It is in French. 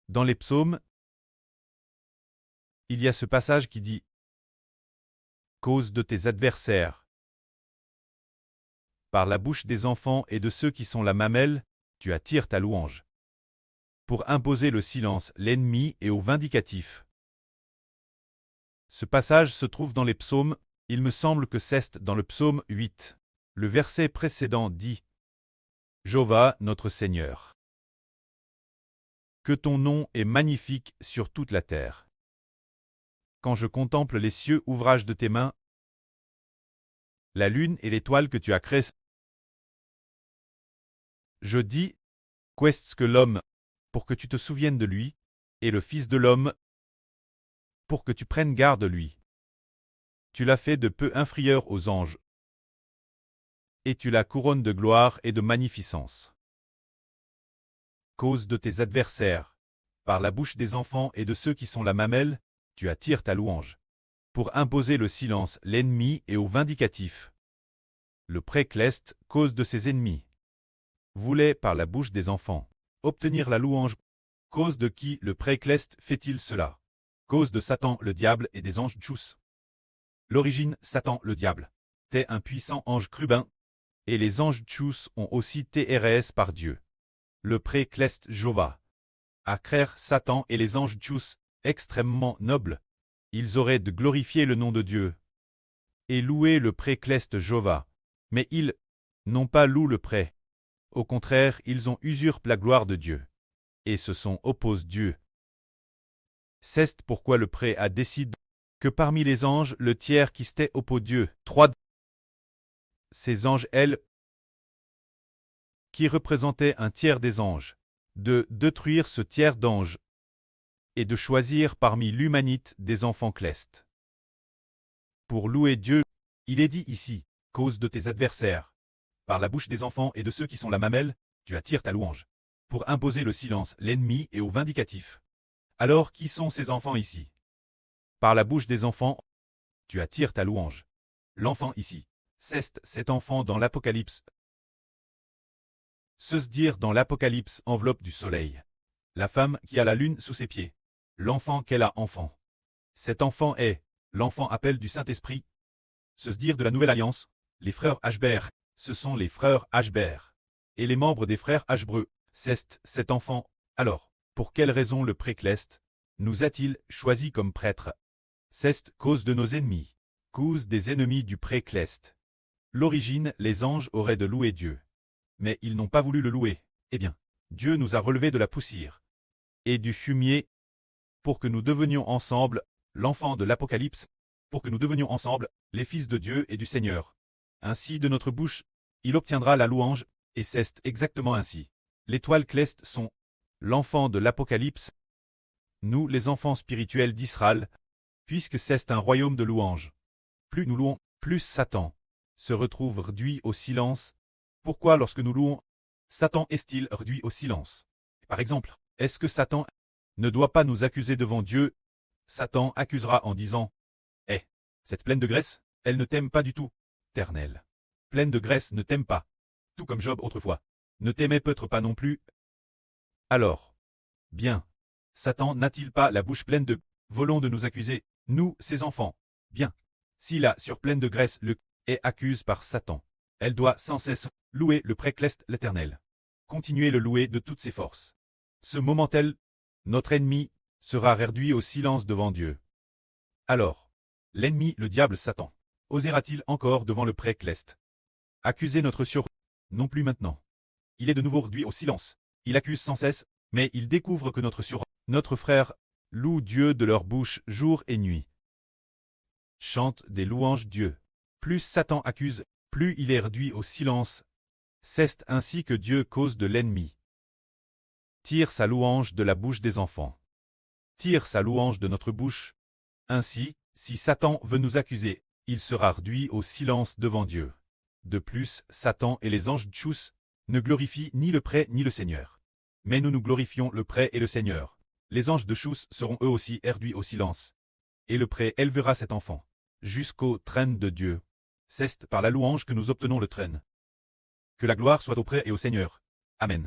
Dans les psaumes, il y a ce passage qui dit « Cause de tes adversaires ». Par la bouche des enfants et de ceux qui sont la mamelle, tu attires ta louange. Pour imposer le silence l'ennemi et au vindicatif. Ce passage se trouve dans les psaumes, il me semble que c'est dans le psaume 8. Le verset précédent dit « Jéhovah, notre Seigneur. Que ton nom est magnifique sur toute la terre. Quand je contemple les cieux, ouvrage de tes mains, la lune et l'étoile que tu as créées, je dis, qu'est-ce que l'homme, pour que tu te souviennes de lui, et le Fils de l'homme, pour que tu prennes garde de lui. Tu l'as fait de peu inférieur aux anges, et tu la couronnes de gloire et de magnificence. Cause de tes adversaires, par la bouche des enfants et de ceux qui sont la mamelle, tu attires ta louange. Pour imposer le silence l'ennemi et au vindicatif. Le précleste, cause de ses ennemis, voulait, par la bouche des enfants, obtenir la louange. Cause de qui le précleste fait-il cela? Cause de Satan le diable et des anges tchous. L'origine, Satan le diable, t'es un puissant ange crubin, et les anges tchous ont aussi TRS par Dieu. Le précleste Jéhovah à créer Satan et les anges tchous, extrêmement nobles. Ils auraient de glorifier le nom de Dieu et louer le précleste Jéhovah. Mais ils n'ont pas loué le pré. Au contraire, ils ont usurpé la gloire de Dieu et se sont opposés Dieu. C'est pourquoi le pré a décidé que parmi les anges, le tiers qui s'était opposé Dieu, 3. Ces anges, elles, qui représentaient un tiers des anges, de détruire ce tiers d'anges et de choisir parmi l'humanité des enfants clestes. Pour louer Dieu, il est dit ici, cause de tes adversaires. Par la bouche des enfants et de ceux qui sont la mamelle, tu attires ta louange. Pour imposer le silence l'ennemi et au vindicatif. Alors qui sont ces enfants ici? Par la bouche des enfants, tu attires ta louange. L'enfant ici, c'est cet enfant dans l'Apocalypse. Se dire dans l'Apocalypse enveloppe du soleil. La femme qui a la lune sous ses pieds. L'enfant qu'elle a enfant. Cet enfant est l'enfant appel du Saint-Esprit. Se dire de la Nouvelle Alliance. Les frères Ashbert, ce sont les frères Ashbert. Et les membres des frères Ashbreux, c'est cet enfant. Alors, pour quelle raison le précleste nous a-t-il choisi comme prêtre? C'est cause de nos ennemis, cause des ennemis du précleste. L'origine, les anges auraient de louer Dieu. Mais ils n'ont pas voulu le louer. Eh bien, Dieu nous a relevés de la poussière et du fumier pour que nous devenions ensemble l'enfant de l'Apocalypse, pour que nous devenions ensemble les fils de Dieu et du Seigneur. Ainsi de notre bouche, il obtiendra la louange, et c'est exactement ainsi. L'étoile cleste sont l'enfant de l'Apocalypse, nous les enfants spirituels d'Israël, puisque c'est un royaume de louange. Plus nous louons, plus Satan se retrouve réduit au silence. Pourquoi lorsque nous louons, Satan est-il réduit au silence? Par exemple, est-ce que Satan ne doit pas nous accuser devant Dieu? Satan accusera en disant « Eh, cette pleine de graisse, elle ne t'aime pas du tout, Éternel. Pleine de graisse ne t'aime pas, tout comme Job autrefois, ne t'aimait peut-être pas non plus. » Alors, bien, Satan n'a-t-il pas la bouche pleine de volons de nous accuser, nous, ses enfants? Bien, s'il a sur pleine de graisse le est accuse par Satan, elle doit sans cesse louer le précleste l'Éternel. Continuez le louer de toutes ses forces. Ce moment-tel, notre ennemi sera réduit au silence devant Dieu. Alors, l'ennemi, le diable Satan, osera-t-il encore devant le précleste accuser notre sur... Non plus maintenant. Il est de nouveau réduit au silence. Il accuse sans cesse, mais il découvre que notre frère loue Dieu de leur bouche jour et nuit. Chante des louanges Dieu. Plus Satan accuse, plus il est réduit au silence. C'est ainsi que Dieu cause de l'ennemi. Tire sa louange de la bouche des enfants. Tire sa louange de notre bouche. Ainsi, si Satan veut nous accuser, il sera réduit au silence devant Dieu. De plus, Satan et les anges tchous ne glorifient ni le pré ni le Seigneur. Mais nous glorifions le pré et le Seigneur. Les anges de tchous seront eux aussi réduits au silence. Et le pré élevera cet enfant jusqu'au trône de Dieu. C'est par la louange que nous obtenons le trône. Que la gloire soit au pré et au Seigneur. Amen.